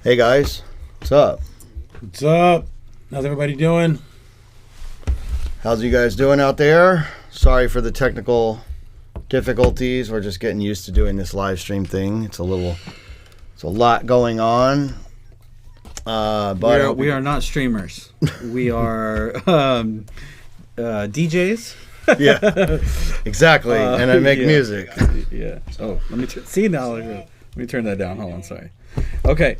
Hey guys, what's up? What's up? How's everybody doing? How's you guys doing out there? Sorry for the technical difficulties. We're just getting used to doing this live stream thing. It's a lot going on. But we are not streamers. We are DJs. Yeah, exactly. And I make music. Yeah. Oh, let me turn that down. Hold on, sorry. Okay.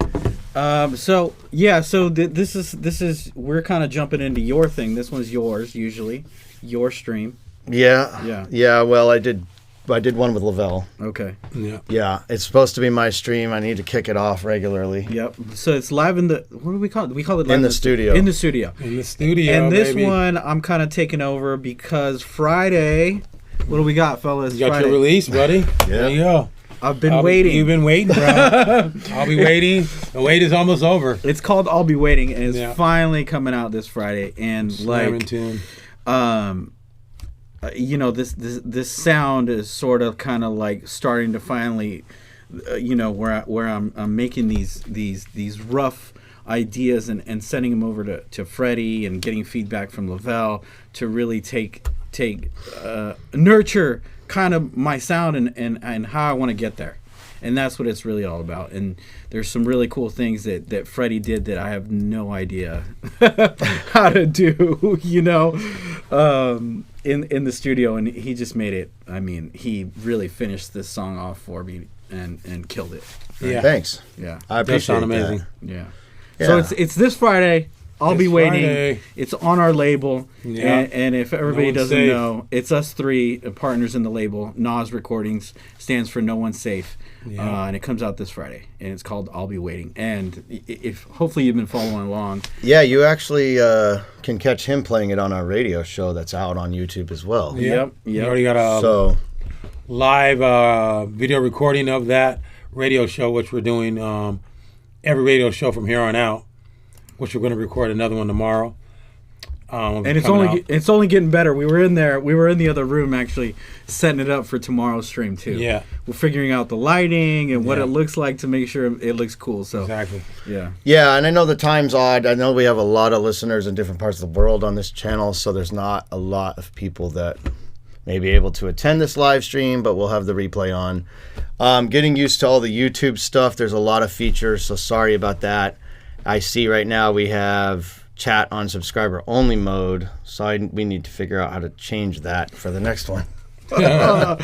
So this is we're kind of jumping into your thing. This one's yours, usually your stream. Yeah. Well, I did one with Lavelle. Okay. Yeah. It's supposed to be my stream. I need to kick it off regularly. Yep. So it's live in the, what do we call it? We call it live in the studio. In the studio. And this baby. one I'm kind of taking over because Friday. What do we got, fellas? You got Friday. your release, buddy. Yeah. There you go. I've been waiting. You've been waiting, bro. I'll be waiting. The wait is almost over. It's called I'll Be Waiting, and it's finally coming out this Friday. And tune. This sound is sort of kind of like starting to finally, where I'm making these rough ideas and sending them over to Freddie and getting feedback from Lavelle to really nurture kind of my sound and how I want to get there. And that's what it's really all about. And there's some really cool things that Freddie did that I have no idea how to do, in the studio. And he just made it. I mean, he really finished this song off for me and killed it. Right? Yeah. Thanks. Yeah. I appreciate it. Amazing. Yeah. So it's this Friday. I'll be waiting. Friday. It's on our label. Yeah. And if everybody doesn't know, it's us three partners in the label. NOS Recordings stands for No One's Safe. Yeah. And it comes out this Friday. And it's called I'll Be Waiting. And if hopefully you've been following along. Yeah, you actually can catch him playing it on our radio show that's out on YouTube as well. Yep. We already got a live video recording of that radio show, which we're doing every radio show from here on out. Which we're going to record another one tomorrow. And it's only getting better. We were in the other room actually setting it up for tomorrow's stream too. Yeah. We're figuring out the lighting and what it looks like to make sure it looks cool. So exactly. Yeah. Yeah, and I know the time's odd. I know we have a lot of listeners in different parts of the world on this channel, so there's not a lot of people that may be able to attend this live stream, but we'll have the replay on. Getting used to all the YouTube stuff. There's a lot of features, so sorry about that. I see right now we have chat on subscriber only mode, so we need to figure out how to change that for the next one. But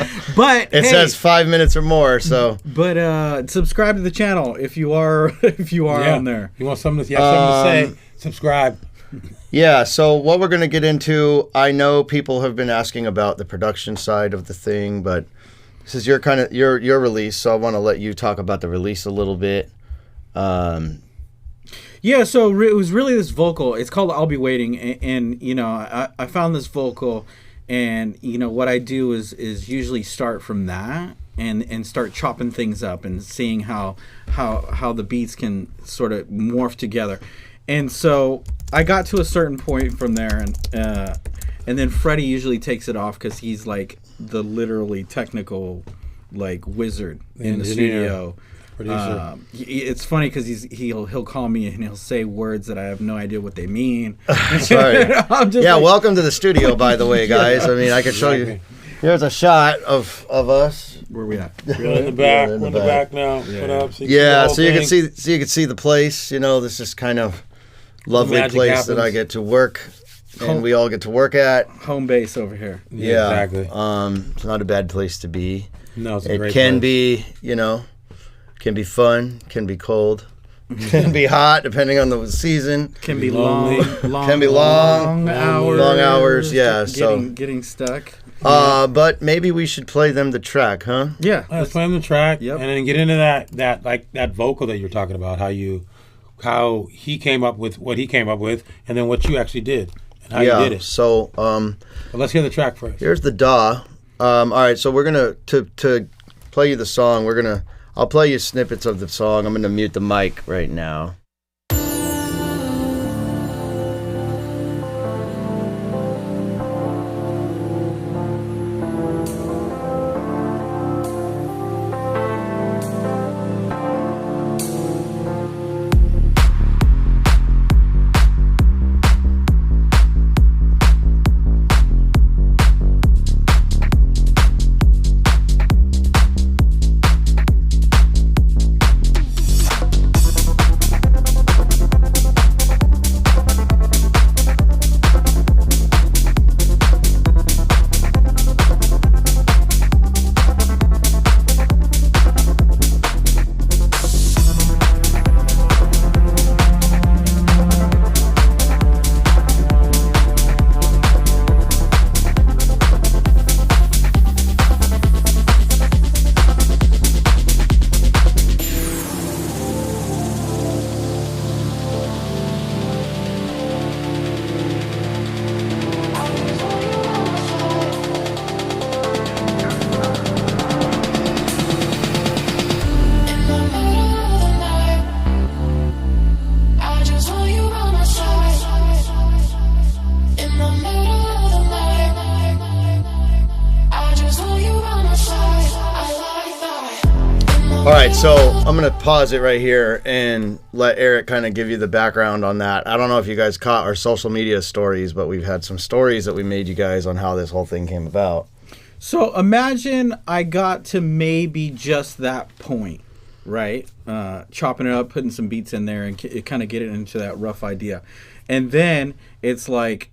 it says 5 minutes or more, so. But subscribe to the channel if you are on there. You want something to say? Subscribe. Yeah. So what we're going to get into, I know people have been asking about the production side of the thing, but this is your release, so I want to let you talk about the release a little bit. Yeah, so it was really this vocal. It's called I'll Be Waiting, and I found this vocal, and what I do is usually start from that and start chopping things up and seeing how the beats can sort of morph together. And so I got to a certain point from there, and then Freddie usually takes it off because he's like the literally technical like wizard in the studio. It's funny because he'll call me and he'll say words that I have no idea what they mean. Sorry. Welcome to the studio, by the way, guys. I mean, I can show you. Here's a shot of us. Where are we at? We're in the back. We're in the back now. Yeah. Put up, so you can see the place. This is kind of lovely place happens. That I get to work. And we all get to work at. Home base over here. Yeah, exactly. It's not a bad place to be. No, it's a great place. It can be, can be fun, can be cold, can be hot depending on the season. Can be long hours. Yeah, getting stuck. But maybe we should play them the track, huh? Yeah, let's play them the track, and then get into that vocal that you're talking about. How he came up with what he came up with, and then what you actually did and how you did it. So, but let's hear the track first. Here's the DAW. All right, so we're gonna to play you the song. I'll play you snippets of the song. I'm gonna mute the mic right now. All right, so I'm going to pause it right here and let Erick kind of give you the background on that. I don't know if you guys caught our social media stories, but we've had some stories that we made you guys on how this whole thing came about. So imagine I got to maybe just that point, right? Chopping it up, putting some beats in there, and kind of get it into that rough idea. And then it's like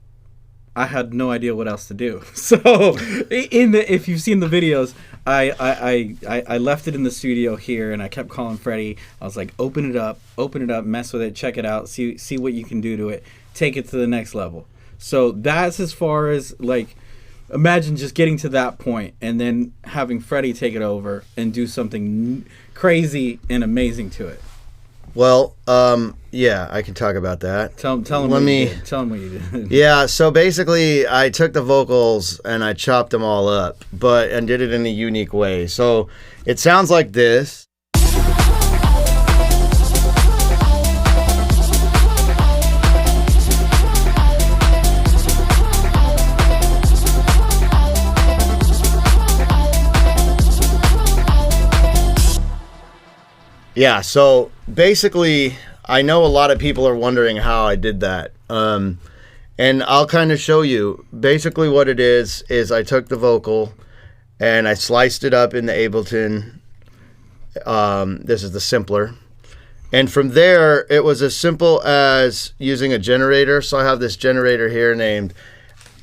I had no idea what else to do. So if you've seen the videos, I left it in the studio here, and I kept calling Freddie. I was like, open it up, mess with it, check it out, see what you can do to it, take it to the next level. So that's as far as, like, imagine just getting to that point and then having Freddie take it over and do something crazy and amazing to it. Well, yeah, I can talk about that. Tell him what you did. Tell him what you did. Yeah, so basically I took the vocals and I chopped them all up, and did it in a unique way. So it sounds like this. Yeah, so basically, I know a lot of people are wondering how I did that. And I'll kind of show you. Basically what it is I took the vocal and I sliced it up in the Ableton. This is the simpler. And from there, it was as simple as using a generator. So I have this generator here named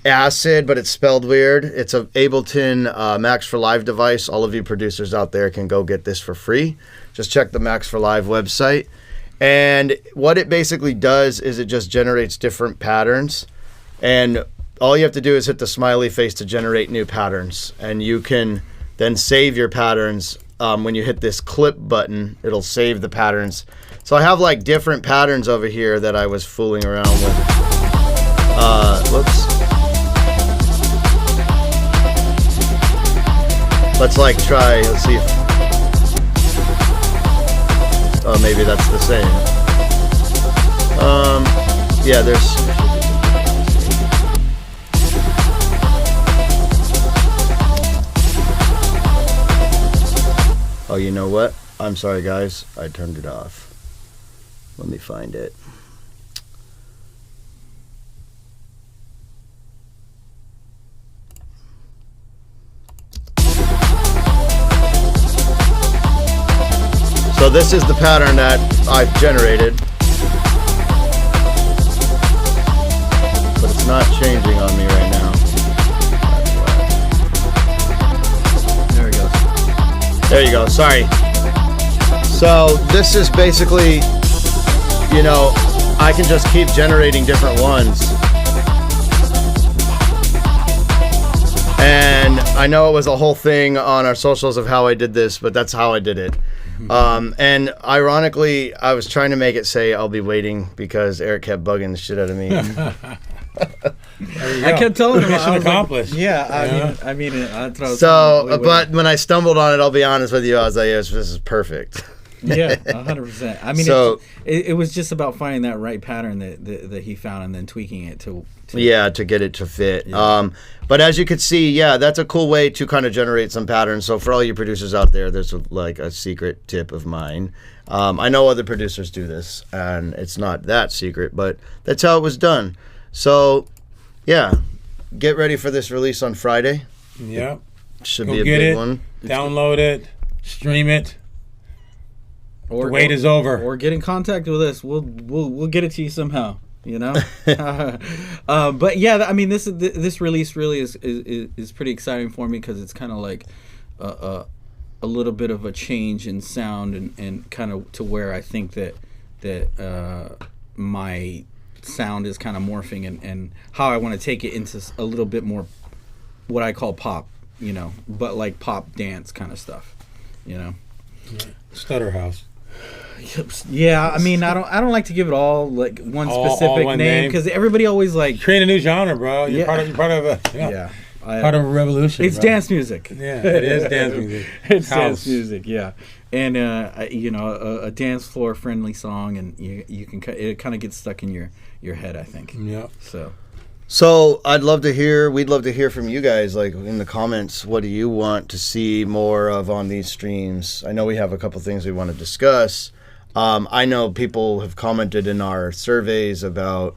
Acid, but it's spelled weird. It's a Ableton Max for Live device. All of you producers out there can go get this for free. Just check the Max for Live website. And what it basically does is it just generates different patterns. And all you have to do is hit the smiley face to generate new patterns. And you can then save your patterns. When you hit this clip button, it'll save the patterns. So I have like different patterns over here that I was fooling around with. Whoops. Let's try, let's see if, oh, maybe that's the same. Yeah, there's... Oh, you know what? I'm sorry, guys. I turned it off. Let me find it. So this is the pattern that I've generated, but it's not changing on me right now. There it goes. There you go. Sorry. So this is basically, I can just keep generating different ones. And I know it was a whole thing on our socials of how I did this, but that's how I did it. And ironically, I was trying to make it say I'll be waiting because Erick kept bugging the shit out of me. I kept telling him mission accomplished. I mean, that's what I was so, but when I stumbled on it, I'll be honest with you, I was like, yes, this is perfect. Yeah, 100%. I mean, so, it was just about finding that right pattern that he found and then tweaking it to get it to fit. Yeah. But as you could see, yeah, that's a cool way to kind of generate some patterns. So for all you producers out there, there's a secret tip of mine. I know other producers do this, and it's not that secret, but that's how it was done. So, yeah, get ready for this release on Friday. Yeah, should be a big one. Download it, stream it. The wait is over. Or get in contact with us. We'll get it to you somehow. But yeah, I mean, this release really is pretty exciting for me because it's kind of like a little bit of a change in sound and kind of to where I think that my sound is kind of morphing and how I want to take it into a little bit more what I call pop, but like pop dance kind of stuff, Yeah. Stutter House. Yeah, I mean, I don't like to give it all like one specific name because everybody always create a new genre, bro. You're part of a part of a revolution. It's dance music. Yeah, it is dance music. It's dance music. Yeah, and a dance floor friendly song, and you can it kind of gets stuck in your head, I think. Yeah. So. So we'd love to hear from you guys, like in the comments. What do you want to see more of on these streams? I know we have a couple things we want to discuss. I know people have commented in our surveys about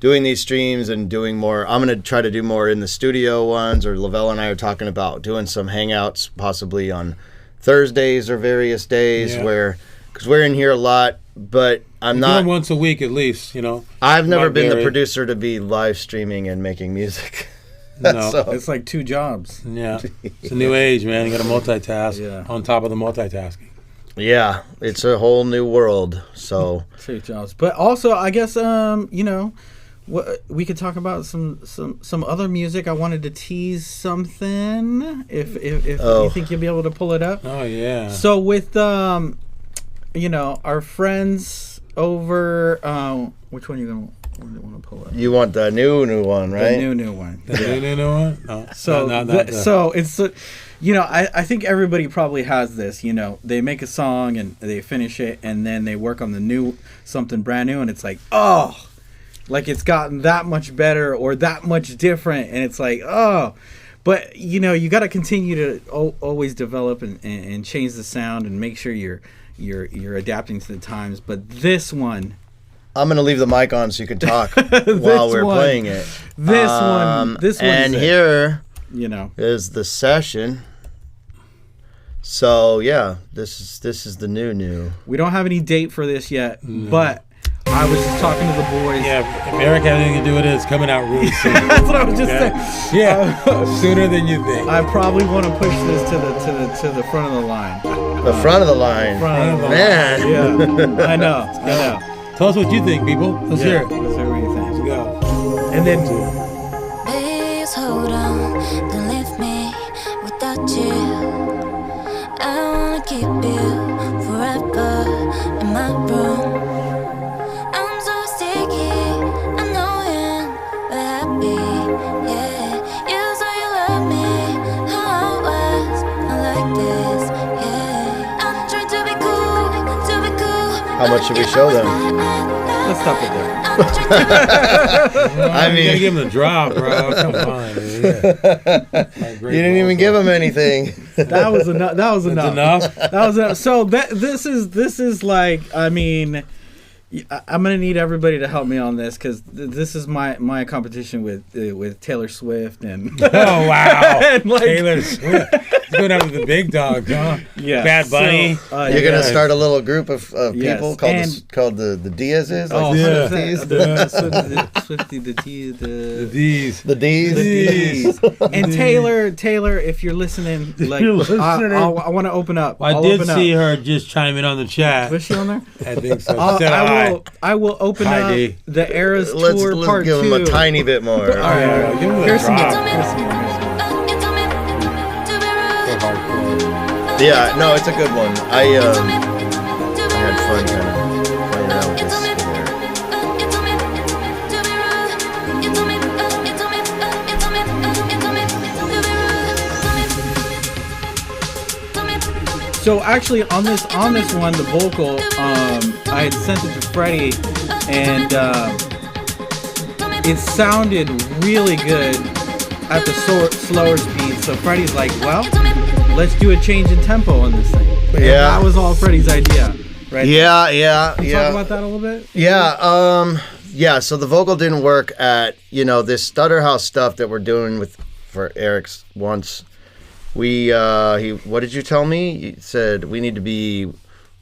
doing these streams and doing more. I'm going to try to do more in the studio ones, or Lavelle and I are talking about doing some hangouts possibly on Thursdays or various days because we're in here a lot, but I'm not once a week at least, you know. I've never been the producer to be live streaming and making music. No, so, it's like 2 jobs. Yeah, it's a new age, man. You got to multitask on top of the multitasking. Yeah, it's a whole new world. So 2 jobs, but also I guess you know, we could talk about some other music. I wanted to tease something. If you think you'll be able to pull it up. Oh yeah. So with you know, our friends over which one you gonna want to pull up? You want the new one, right? The new one. The new one. No. So so it's you know, I think everybody probably has this. You know, they make a song and they finish it, and then they work on the new something brand new, and it's like, oh, like it's gotten that much better or that much different, and it's like, oh. But you know, you got to continue to always develop and change the sound and make sure you're adapting to the times. But this one, I'm gonna leave the mic on so you can talk while we're playing it. This one, and here, you know, is the session. So yeah, this is the new. We don't have any date for this yet, but I was just talking to the boys. Yeah, if Erick had anything to do with it, it's coming out really soon. That's what I was just saying. Yeah, sooner than you think. I probably want to push this to the front of the line. The front of the line. Man. Yeah, I know. Tell us what you think, people. Let's hear it. Let's hear what you think. Let's go. And then, please hold on, don't leave me without you. I wanna keep you forever in my room. I'm so sticky, I know it, but happy, yeah. You say you love me, how I was, I like this, yeah. I'm trying to be cool. How much should we show them? let's stop it there. I mean, you gotta give him the drop, bro. Come on, you didn't even give him anything. That was enough. That was enough. That was enough. So this is like, I mean, I'm gonna need everybody to help me on this because this is my competition with Taylor Swift and oh wow, and like, Taylor Swift. He's going out with the big dogs, huh? Yeah, Bad Bunny. So, you're gonna start a little group of people called the Diazes. Oh, like the D's. And Taylor, if you're listening, like I want to open up. I did see her just chime in on the chat. Was she on there? I think so. I will open up the Eras Tour let's Part 2. give them a tiny bit more. All right. Give them a Here's some drop. more. Yeah, no, it's a good one. I had fun kind of playing around with this. So actually, on this one, the vocal, I had sent it to Freddie, and it sounded really good at the slower speed. So Freddie's like, well, let's do a change in tempo on this thing. And that was all Freddie's idea, right? Yeah. Can you talk about that a little bit? Yeah, so the vocal didn't work at, this Stutter House stuff that we're doing for Erick's once. What did you tell me? You said we need to be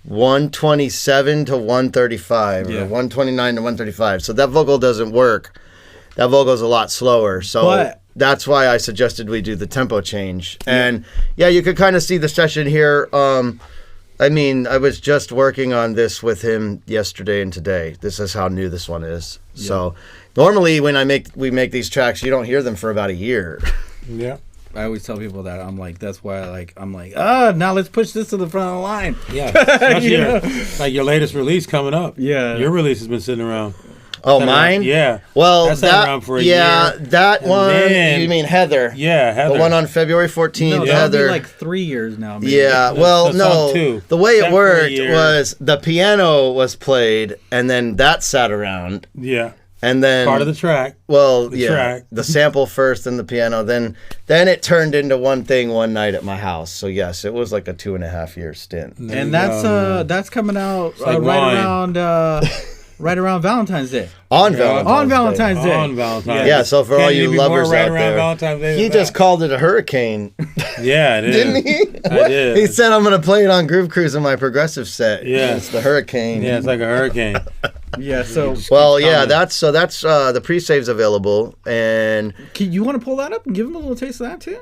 127 to 135 or 129 to 135. So that vocal doesn't work. That vocal's a lot slower. So that's why I suggested we do the tempo change. And you could kind of see the session here. I mean, I was just working on this with him yesterday and today. This is how new this one is. Yeah. So normally when we make these tracks, you don't hear them for about a year. Yeah. I always tell people that. I'm like, that's why now let's push this to the front of the line. Yeah. Especially like your latest release coming up. Yeah. Your release has been sitting around. Oh, mine? Yeah. Well, that's been around for a year. That one, you mean Heather? Yeah, Heather. The one on February 14th, no, Heather. That'll be like 3 years now. Maybe. Yeah, well, no. The way it worked was was the piano was played, and then that sat around. Yeah. And then part of the track. Well, The yeah, track. the sample first and the piano. Then it turned into one thing one night at my house. So yes, it was like a 2.5-year stint. There And you that's go. that's coming out like right around Valentine's Day. On Yeah. Valentine's On Valentine's Day. On Valentine's. Yeah, so for Can't all even you be more lovers right out around there, Valentine's Day he than just that. called it a hurricane, Yeah, it is. didn't he? I did. He said, "I'm going to play it on Groove Cruise in my progressive set." Yeah. It's the hurricane. Yeah, it's like a hurricane. Yeah. So Well, yeah, coming. that's the pre-save's available, and you want to pull that up and give them a little taste of that too?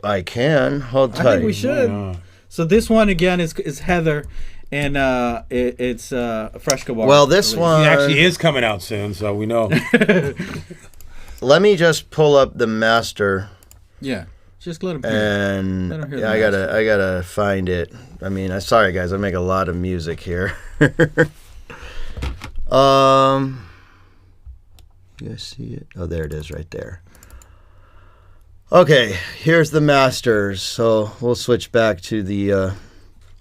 I can hold tight. I think we should. Yeah. So this one again is Heather, and it's Freshcobar. Well, this release. one He actually is coming out soon, so we know. Let me just pull up the master. Yeah. Just let him. And Let 'em hear yeah, the I gotta find it. I mean, I'm sorry guys, I make a lot of music here. You guys see it? Oh, there it is, right there. Okay, here's the masters. So we'll switch back to the.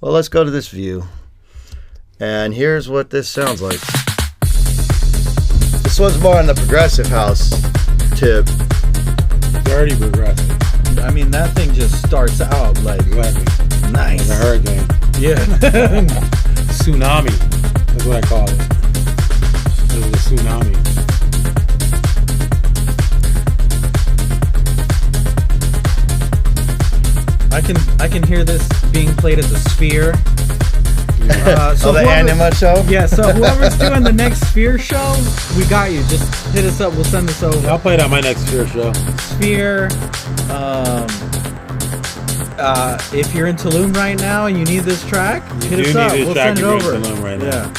Well, let's go to this view. And here's what this sounds like. This one's more on the progressive house tip. Dirty progressive. I mean, that thing just starts out like Exactly. nice. Like a hurricane. Yeah. Tsunami. That's what I call it. It was a tsunami. I can hear this being played as a sphere. So The whoever- Anima show? Yeah, so whoever's doing the next Sphere show, we got you. Just hit us up. We'll send this over. I'll play it on my next Fear show. Sphere. If you're in Tulum right now and you need this track, hit do us need up. this We'll track send it if you're over. in Tulum right now.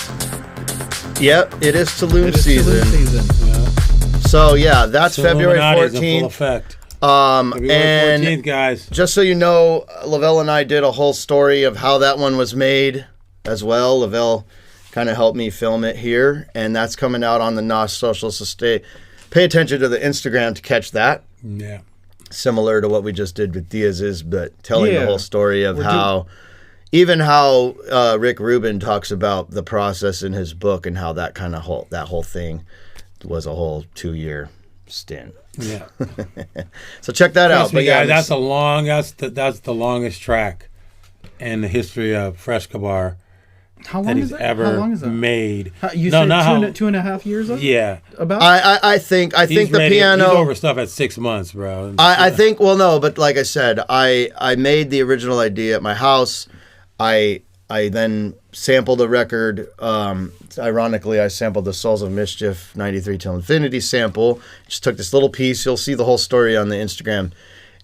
Yeah, Yep, it is Tulum it is season. Tulum season. Yeah. So yeah, that's So February Illuminati is in full 14th. effect. February And 14th, guys. just so you know, Lavelle and I did a whole story of how that one was made as well. Lavelle kind of helped me film it here, and that's coming out on the NOS social. So pay attention to the Instagram to catch that. Yeah. Similar to what we just did with Diaz's, but telling the Yeah. whole story of We're how Rick Rubin talks about the process in his book and how that kind of whole thing was a whole 2-year stint. Yeah. So check that out. Trust me, But yeah, guys, that's the longest track in the history of Freshcobar How that long he's is that? ever How long is that? made. You no, said not how. 2.5 years? Yeah. About? I think He's the ready. piano. He's over stuff at 6 months, bro. I think but like I said, I made the original idea at my house. I then sampled a record. Ironically, I sampled the Souls of Mischief 93 Till Infinity sample. Just took this little piece. You'll see the whole story on the Instagram.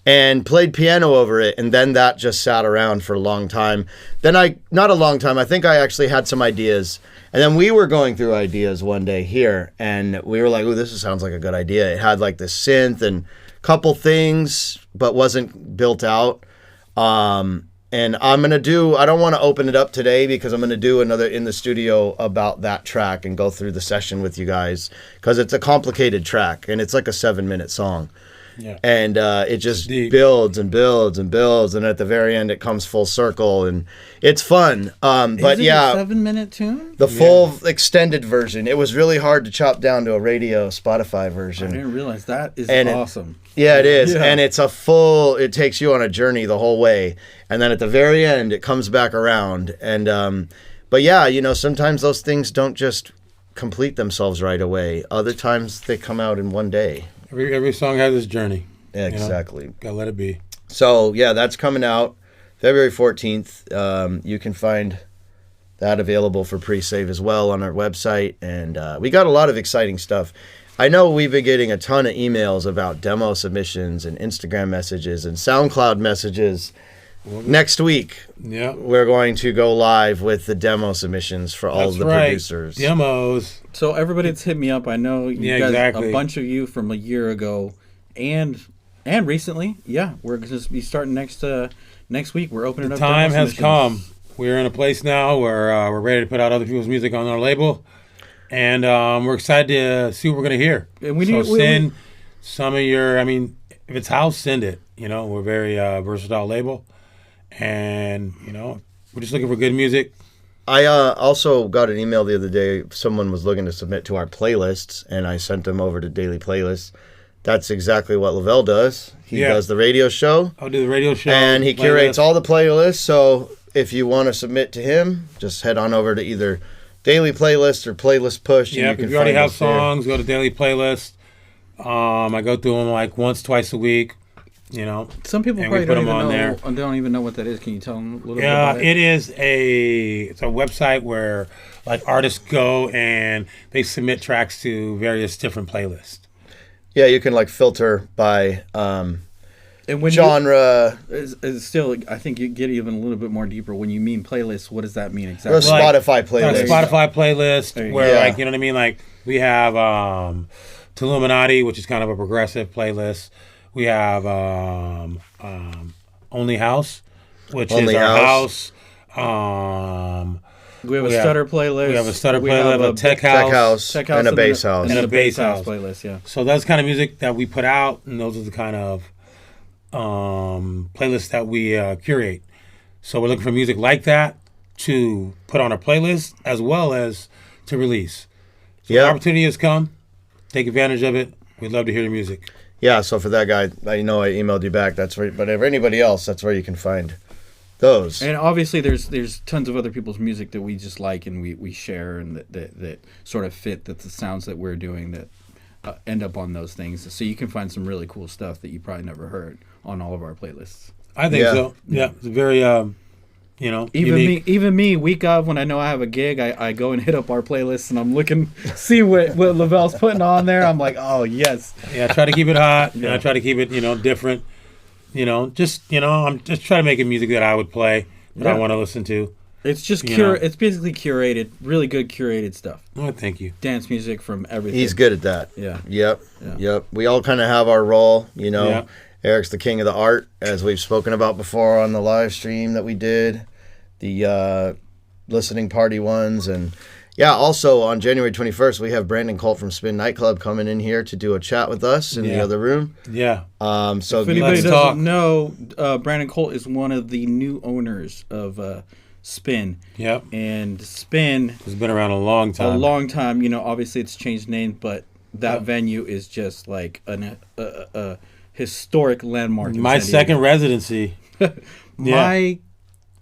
And played piano over it. And then that just sat around for a long time. Not a long time, I think I actually had some ideas. And then we were going through ideas one day here. And we were like, oh, this sounds like a good idea. It had like this synth and a couple things, but wasn't built out. And I don't want to open it up today because I'm going to do another in the studio about that track and go through the session with you guys because it's a complicated track and it's like a 7-minute song. Yeah. And it just deep. builds and builds and builds. And at the very end, it comes full circle and it's fun. But Is it yeah, a 7-minute tune? the full extended version, it was really hard to chop down to a radio Spotify I version. didn't realize that is And awesome. Yeah, it is. Yeah. And it's it takes you on a journey the whole way. And then at the very end, it comes back around. And, but yeah, sometimes those things don't just complete themselves right away. Other times they come out in one day. Every song has its journey. Exactly. Gotta let it be. So yeah, that's coming out February 14th. You can find that available for pre-save as well on our website. And we got a lot of exciting stuff. I know we've been getting a ton of emails about demo submissions and Instagram messages and SoundCloud messages. Next week, Yeah. we're going to go live with the demo submissions for all That's the right. producers. Demos. So everybody that's hit me up, I know you Yeah, guys, exactly. a bunch of you from a year ago and recently. Yeah, we're going to be starting next week. We're opening The up. time demo has submissions. come. We're in a place now where we're ready to put out other people's music on our label. And we're excited to see what we're going to hear. And we so need- we- send some of your, if it's house, send it. We're a very versatile label. And, we're just looking for good music I also got an email the other day. Someone was looking to submit to our playlists, and I sent them over to Daily Playlists. That's exactly what Lavelle does. He does the radio show. I'll do the radio show. And he curates all the playlists. So if you want to submit to him, just head on over to either Daily Playlist or Playlist Push. Yeah, if you already have songs, go to Daily Playlist. I go through them like once, twice a week. You know, some people probably don't even know what that is. Can you tell them a little bit about it? It's a website where like artists go and they submit tracks to various different playlists. Yeah, you can like filter by and when genre. Is still, I think you get even a little bit more deeper. When you mean playlists, what does that mean exactly? Or Spotify playlist. Spotify playlist where like, you know what I mean? Like we have Illuminati, which is kind of a progressive playlist. We have Only House, which is our house. We have a stutter playlist. We have a stutter playlist, a tech house, and a bass house. And a bass house playlist, yeah. So that's the kind of music that we put out, and those are the kind of playlists that we curate. So we're looking for music like that to put on our playlist as well as to release. So the opportunity has come. Take advantage of it. We'd love to hear your music. Yeah, so for that guy, I know I emailed you back. That's where, but for anybody else, that's where you can find those. And obviously, there's tons of other people's music that we just like and we share and that sort of fit the sounds that we're doing that end up on those things. So you can find some really cool stuff that you probably never heard on all of our playlists. I think so. Yeah, it's very even me week of when I know I have a gig, I go and hit up our playlist and I'm looking see what Lavelle's putting on there. I'm like, oh yes. Yeah, I try to keep it hot. I try to keep it different. I'm just trying to make music that I would play that I want to listen to. It's just it's basically curated, really good curated stuff. Oh, thank you. Dance music from everything. He's good at that. Yeah. Yep. We all kind of have our role, Yeah. Erick's the king of the art, as we've spoken about before on the live stream that we did, the listening party ones. And also on January 21st, we have Brandon Colt from Spin Nightclub coming in here to do a chat with us in the other room. Yeah. So if anybody doesn't know, Brandon Colt is one of the new owners of Spin. Yep. And Spin has been around a long time. Obviously it's changed name, but that venue is just like a historic landmark. My second residency.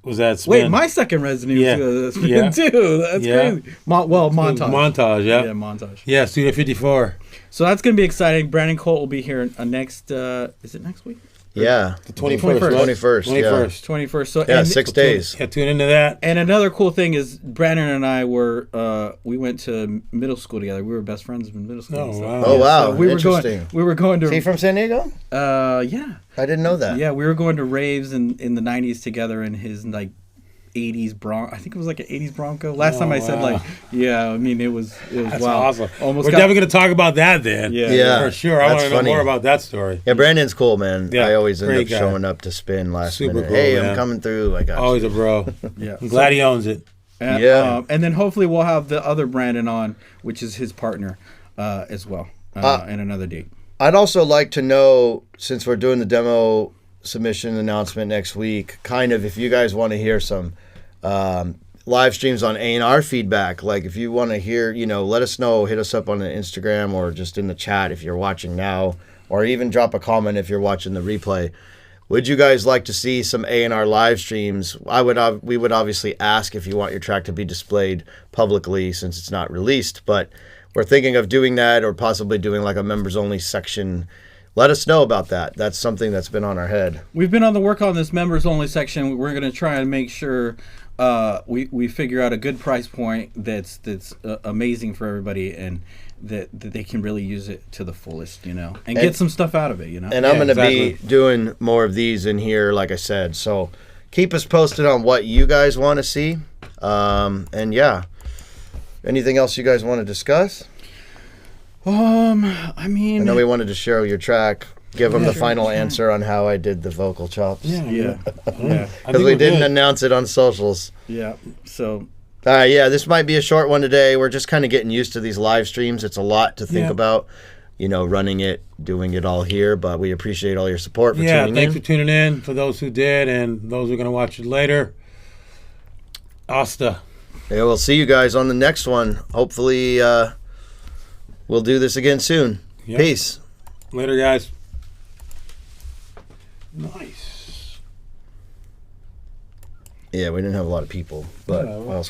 Was that Spin? Wait, my second residency was Spin too. That's crazy. Montage. Montage, yeah. Yeah, Montage. Yeah, Studio 54. So that's going to be exciting. Brandon Colt will be here next, is it next week? Yeah. The 21st. 21st. So, 6 days. Yeah, tune into that. And another cool thing is Brandon and I we went to middle school together. We were best friends in middle school. Oh, wow. So Interesting. We were going to... Is he from San Diego? Yeah. I didn't know that. Yeah, we were going to raves in the 90s together in his, 80s Bronco. I think it was like an 80s Bronco. Last time I said it was That's wild. Awesome. We're definitely going to talk about that then. Yeah. For sure. I want to know more about that story. Yeah, Brandon's cool, man. Yeah, I always end up showing up to Spin last minute. Cool, hey, man. I'm coming through. I got Always a bro. Yeah. I'm glad he owns it. And, and then hopefully we'll have the other Brandon on, which is his partner as well, and another date. I'd also like to know, since we're doing the demo submission announcement next week, kind of if you guys want to hear some live streams on A&R feedback, like if you want to hear, let us know, hit us up on the Instagram or just in the chat if you're watching now, or even drop a comment if you're watching the replay. Would you guys like to see some A&R live streams? We would obviously ask if you want your track to be displayed publicly since it's not released, but we're thinking of doing that or possibly doing like a members only section. Let us know about that. That's something that's been on our head. We've been on the work on this members only section. We're going to try and make sure we figure out a good price point that's amazing for everybody and that they can really use it to the fullest, and get some stuff out of it, And I'm going to be doing more of these in here, like I said. So keep us posted on what you guys want to see. Anything else you guys want to discuss? I know we wanted to share your track. Give them the final answer on how I did the vocal chops. Yeah. Because we didn't announce it on socials. Yeah. So. This might be a short one today. We're just kind of getting used to these live streams. It's a lot to think about, running it, doing it all here. But we appreciate all your support for tuning in. Thanks for tuning in. For those who did and those who are going to watch it later. Asta. Yeah, we'll see you guys on the next one. Hopefully, we'll do this again soon. Yep. Peace. Later, guys. Nice. Yeah, we didn't have a lot of people, but Yeah, well- I also